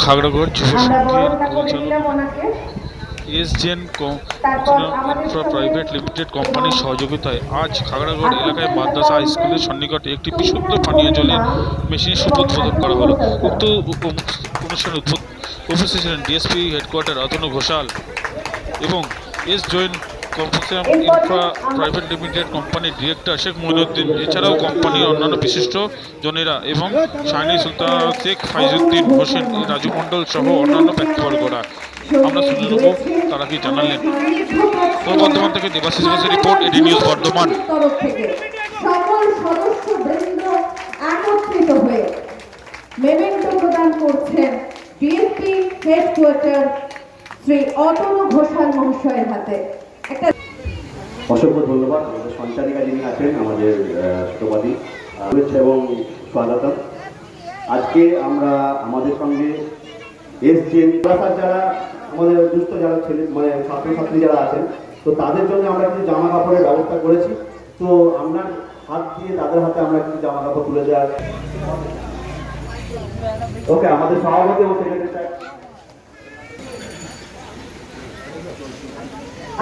খাগড়াগড় যুব সংঘের পরিচালক এসজেন ইনফ্রা প্রাইভেট লিমিটেড কোম্পানির সহযোগিতায় আজ খাগড়াগড় এলাকায় মাদ্রাসা হাই স্কুলের সন্নিকটে একটি বিশুদ্ধ পানীয় জলের মেশিন শুভ উদ্বোধন করা হলো। উক্ত অনুষ্ঠানে উপস্থিত ছিলেন ডিএসপি হেডকোয়ার্টার অতনু ঘোষাল এবং S joint consortium infra private limited কোম্পানির ডিরেক্টর শেখ মঈনুদ্দিন। এছাড়াও কোম্পানির অন্যান্য বিশিষ্ট জনেরা এবং শাইনি সুলতান শেখ ফাইজুদ্দিন হোসেন রাজু মণ্ডল সহ অন্যান্য ব্যক্তিবর্গরা। আমরা শুনে নেব তারা কি জানালেন। পূর্ব বর্ধমান থেকে দেবাশিস ঘোষের রিপোর্ট, এডি নিউজ বর্ধমান। সকল সদস্যবৃন্দ একত্রিত হয়ে মেমেন্টো প্রদান করছেন ডিএসপি হেডকোয়ার্টার শ্রী অতনু ঘোষাল মহাশয়ের হাতে। অসংখ্য ধন্যবাদ আমাদের সঞ্চালিকা যিনি আছেন আমাদের ছোটবাদী শুভেচ্ছা এবং স্বাগতম। আজকে আমরা আমাদের সঙ্গে এসজেন যারা আমাদের দুস্থ যারা ছেলে মানে ছাত্রছাত্রী যারা আছেন, তো তাদের জন্য আমরা কিছু জামা কাপড়ের ব্যবস্থা করেছি। তো আমরা হাত দিয়ে তাদের হাতে আমরা কিছু জামা কাপড় তুলে দেওয়ার ওকে আমাদের সভাপতি এবং সেক্রেটারি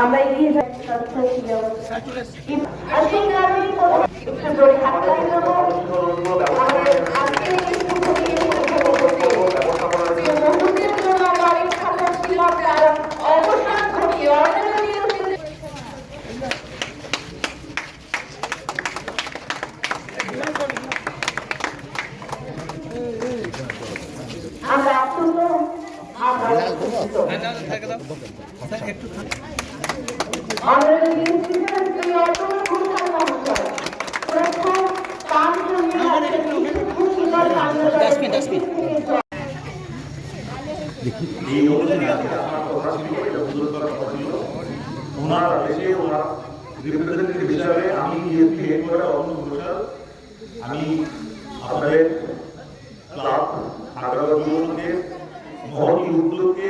আমরা এগিয়ে যাই। আমি আপনাদের ক্লাব খাগড়াগড় যুব সংঘের মহতি উদ্যোগকে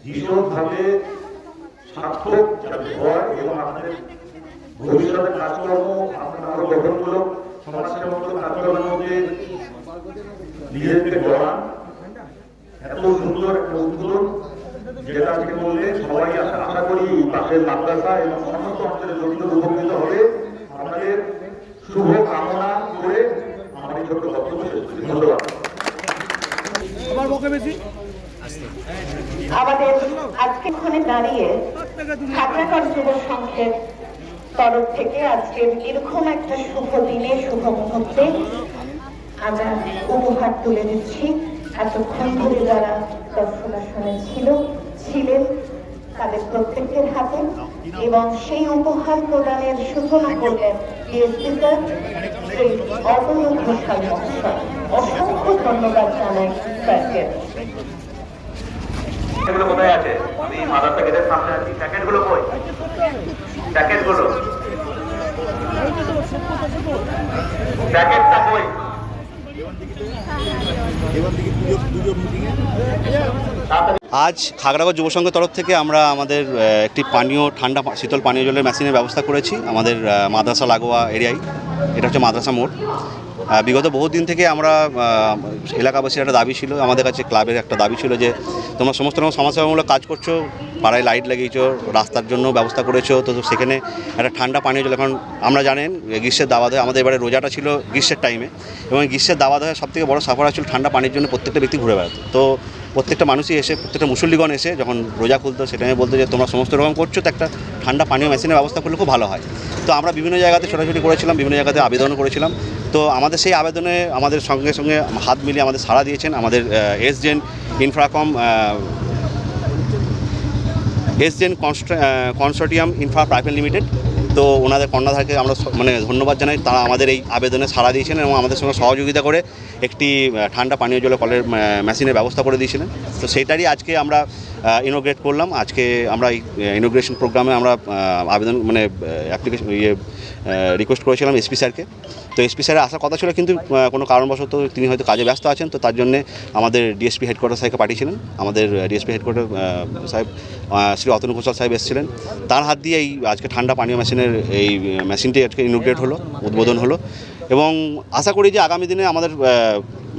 ভীষণভাবে সার্থক যাতে হয় এবং আপনাদের ভবিষ্যতের কাজকর্ম আপনার গঠনমূলক সমাজসেবামূলক কাজকর্মের মধ্যে নিজেদেরকে গড়ান। এত সুন্দর একটা উদ্বোধন যেটা আজকে বললে সবাই আশা করি পাশের মাদ্রাসা এবং সমস্ত অঞ্চলের লোকজন উপকৃত হবে। আপনাদের শুভ কামনা করে আমার এই ছোট্ট বক্তব্য শেষ করছি। ধন্যবাদ। আমাদের আজকে ওখানে দাঁড়িয়ে খাগড়াগড় যুব সংঘের তরফ থেকে আজকের এরকম একটা শুভ দিনে শুভ মুহূর্তে আমরা উপহার তুলে দিচ্ছি। এতক্ষণ ধরে যারা দর্শনাসনে ছিলেন তাদের প্রত্যেকের হাতে, এবং সেই উপহার প্রদানের সূচনা করলেন ডিএসপি স্যার শ্রী অতনু ঘোষাল মহাশয়। অসংখ্য ধন্যবাদ জানাই স্যারকে। এগুলো কোথায় আছে? আমি মাদ্রাসা গেটের সামনে আছি। প্যাকেটগুলো কই? প্যাকেটগুলো প্যাকেটটা কই? আজ খাগড়াগড় যুব সংঘের তরফ থেকে আমরা আমাদের একটি ঠান্ডা শীতল পানীয় জলের মেশিনের ব্যবস্থা করেছি আমাদের মাদ্রাসা লাগোয়া এরিয়ায়। এটা হচ্ছে মাদ্রাসা মোড়। বিগত বহুদিন থেকে আমরা এলাকাবাসীর একটা দাবি ছিল, আমাদের কাছে ক্লাবের একটা দাবি ছিল যে তোমরা সমস্ত রকম সমাজসেবামূলক কাজ করছো, পাড়ায় লাইট লাগিয়েছো, রাস্তার জন্য ব্যবস্থা করেছো, তো সেখানে একটা ঠান্ডা পানীয় জল। এখন আমরা জানেন গ্রীষ্মের দাওয়াত হয়, আমাদের এবারে রোজাটা ছিল গ্রীষ্মের টাইমে, এবং গ্রীষ্মের দাওয়াত হয় সবথেকে বড় সাফার ছিল ঠান্ডা পানির জন্য প্রত্যেকটা ব্যক্তি ঘুরে বেড়াতো। তো প্রত্যেকটা মানুষই এসে, প্রত্যেকটা মুসল্লিগণ এসে যখন রোজা খুলতো সেটা বলতো যে তোমরা সমস্ত রকম করছো, তো একটা ঠান্ডা পানীয় মেশিনের ব্যবস্থা করলে খুব ভালো হয়। তো আমরা বিভিন্ন জায়গাতে ছোটাছুটি করেছিলাম, বিভিন্ন জায়গাতে আবেদন করেছিলাম। তো আমাদের সেই আবেদনে আমাদের সঙ্গে সঙ্গে হাত মিলিয়ে আমাদের সাড়া দিয়েছেন আমাদের এসজেন কনসোর্টিয়াম ইনফ্রা প্রাইভেট লিমিটেড। তো ওনাদের কর্ণধারকে আমরা ধন্যবাদ জানাই। তারা আমাদের এই আবেদনে সাড়া দিয়েছিলেন এবং আমাদের সঙ্গে সহযোগিতা করে একটি ঠান্ডা পানীয় জলের কলের মেশিনের ব্যবস্থা করে দিয়েছিলেন। তো সেইটারই আজকে আমরা ইনোগ্রেট করলাম। আজকে আমরা এই ইনোগ্রেশন প্রোগ্রামে আমরা আবেদন অ্যাপ্লিকেশন রিকোয়েস্ট করেছিলাম এসপি স্যারকে। তো এসপি স্যারের আসার কথা ছিল, কিন্তু কোনো কারণবশত তিনি হয়তো কাজে ব্যস্ত আছেন। তো তার জন্যে আমাদের ডিএসপি হেডকোয়ার্টার সাহেবকে পাঠিয়েছিলেন। আমাদের ডিএসপি হেডকোয়ার্টার সাহেব শ্রী অতনু ঘোষাল সাহেব এসেছিলেন। তার হাত দিয়ে এই আজকে ঠান্ডা পানীয় মেশিনের এই মেশিনটি আজকে ইনোগ্রেট হলো, উদ্বোধন হলো। এবং আশা করি যে আগামী দিনে আমাদের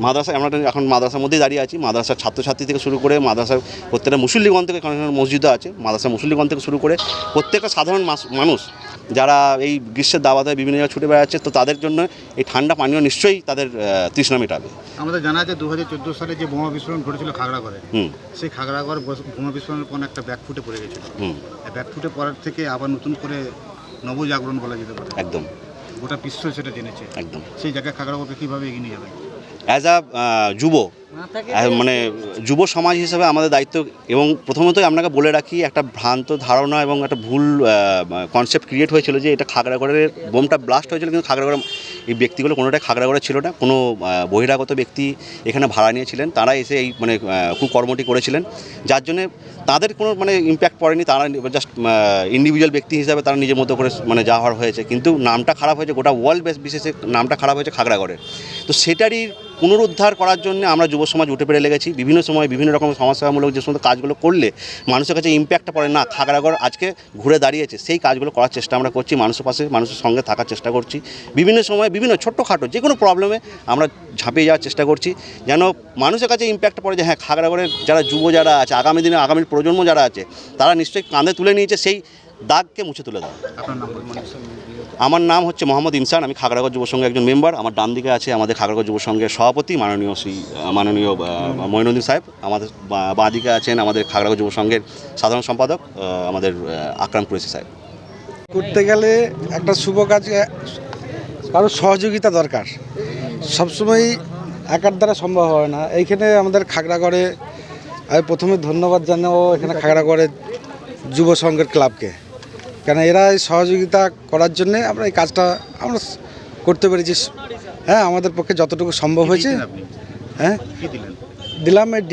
মাদ্রাসা আমরা এখন মাদ্রাসার মধ্যেই দাঁড়িয়ে আছি। মাদ্রাসার ছাত্রছাত্রী থেকে শুরু করে মাদ্রাসার প্রত্যেকটা মুসল্লিগণ থেকে, কারণ মসজিদও আছে, মাদ্রাসার মুসল্লিগণ থেকে শুরু করে প্রত্যেকটা সাধারণ মানুষ যারা এই গ্রীষ্মের দাওয়াতে বিভিন্ন জায়গায় ছুটে বেড়াচ্ছে, তো তাদের জন্য এই ঠান্ডা পানীয় নিশ্চয়ই তাদের তৃষ্ণা মেটাবে। আমাদের জানা আছে 2014 সালে যে বোমা বিস্ফোরণ ঘটেছিল খাগড়াগড়ে, সেই খাগড়াগড় বোমা বিস্ফোরণের পর একটা ব্যাকফুটে পড়ে গেছিল। ব্যাকফুটে পড়ার থেকে আবার নতুন করে নবজাগরণ বলা যেতে পারে। একদম, গোটা বিশ্ব সেটা জেনেছে। একদম। সেই জায়গায় খাগড়াগড়কে কীভাবে এগিয়ে নিয়ে যাবে? অ্যাজ আ যুব মানে যুব সমাজ হিসেবে আমাদের দায়িত্ব, এবং প্রথমতই আপনাকে বলে রাখি, একটা ভ্রান্ত ধারণা এবং একটা ভুল কনসেপ্ট ক্রিয়েট হয়েছিল যে এটা খাগড়াগড়ের বোমটা ব্লাস্ট হয়েছিল, কিন্তু খাগড়াগড় এই ব্যক্তিগুলো কোনোটাই খাগড়াগড়ে ছিল না। কোনো বহিরাগত ব্যক্তি এখানে ভাড়া নিয়েছিলেন, তারা এসে এই মানে কুকর্মটি করেছিলেন, যার জন্যে তাদের কোনো মানে ইম্প্যাক্ট পড়েনি। তারা জাস্ট ইন্ডিভিজুয়াল ব্যক্তি হিসাবে তারা নিজের মতো করে মানে যা হওয়ার হয়েছে, কিন্তু নামটা খারাপ হয়েছে, গোটা ওয়ার্ল্ড বিশেষে নামটা খারাপ হয়েছে খাগড়াগড়ের। তো সেটারই পুনরুদ্ধার করার জন্য আমরা যুব সমাজ উঠে পড়ে লেগেছি। বিভিন্ন সময় বিভিন্ন রকম সমাজসেবামূলক যে সমস্ত কাজগুলো করলে মানুষের কাছে ইম্প্যাক্টটা পড়ে না, খাগড়াগড় আজকে ঘুরে দাঁড়িয়েছে, সেই কাজগুলো করার চেষ্টা আমরা করছি। মানুষের পাশে, মানুষের সঙ্গে থাকার চেষ্টা করছি। বিভিন্ন সময় বিভিন্ন ছোট্টখাটো যে কোনো প্রবলেমে আমরা ঝাঁপিয়ে যাওয়ার চেষ্টা করছি, যেন মানুষের কাছে ইম্প্যাক্ট পড়ে যে হ্যাঁ, খাগড়াগড়ের যারা যুব যারা আছে, আগামী দিনে আগামী প্রজন্ম যারা আছে, তারা নিশ্চয়ই কাঁধে তুলে নিয়েছে, সেই দাগকে মুছে তুলে দেয়। আমার নাম হচ্ছে মোহাম্মদ ইনসান, আমি খাগড়াগড় যুব সংঘের একজন মেম্বার। আমার ডান দিকে আছে আমাদের খাগড়াগড় যুব সংঘের সভাপতি মাননীয় মঈনুদ্দিন সাহেব। আমাদের বাঁ দিকে আছেন আমাদের খাগড়াগড় যুব সংঘের সাধারণ সম্পাদক আমাদের আকরাম কুরেশি সাহেব। করতে গেলে একটা শুভ কাজে কারো সহযোগিতা দরকার, সবসময় একার দ্বারা সম্ভব হয় না। এইখানে আমাদের খাগড়াগড়ে আমি প্রথমে ধন্যবাদ জানাবো এখানে খাগড়াগড়ের যুব সংঘের ক্লাবকে, কেন এরা এই সহযোগিতা করার জন্যে আমরা এই কাজটা আমরা করতে পেরেছি। হ্যাঁ, আমাদের পক্ষে যতটুকু সম্ভব হয়েছে। হ্যাঁ, দিলাম এই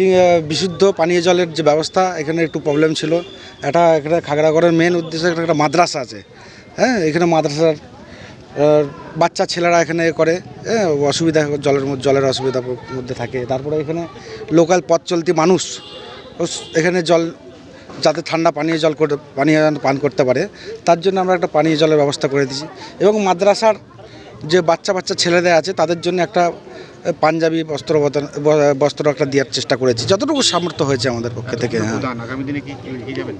বিশুদ্ধ পানীয় জলের যে ব্যবস্থা, এখানে একটু প্রবলেম ছিল। এখানে খাগড়াগড়ের মেন উদ্দেশ্য একটা মাদ্রাসা আছে। হ্যাঁ, এখানে মাদ্রাসার বাচ্চা ছেলেরা এখানে করে, হ্যাঁ, অসুবিধা জলের অসুবিধার মধ্যে থাকে। তারপরে এখানে লোকাল পথ চলতি মানুষ এখানে জল যাতে ঠান্ডা পানীয় জল পান করতে পারে, তার জন্য আমরা একটা পানীয় জলের ব্যবস্থা করে দিয়েছি। এবং মাদ্রাসার যে বাচ্চা ছেলেদের আছে তাদের জন্য একটা পাঞ্জাবি বস্ত্র একটা দেওয়ার চেষ্টা করেছি, যতটুকু সামর্থ্য হয়েছে আমাদের পক্ষে থেকে। আগামী দিনে কি এগিয়ে যাবেন?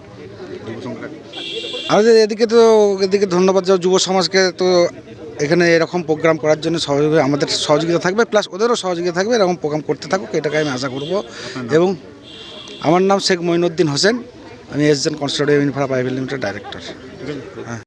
আমাদের এদিকে ধন্যবাদ যাও যুব সমাজকে, তো এখানে এরকম প্রোগ্রাম করার জন্য আমাদের সহযোগিতা থাকবে, প্লাস ওদেরও সহযোগিতা থাকবে। এরকম প্রোগ্রাম করতে থাকুক, এটাকে আমি আশা করব। এবং আমার নাম শেখ মঈনুদ্দিন হোসেন, আমি এসজেন constructive infra private limited director. হ্যাঁ।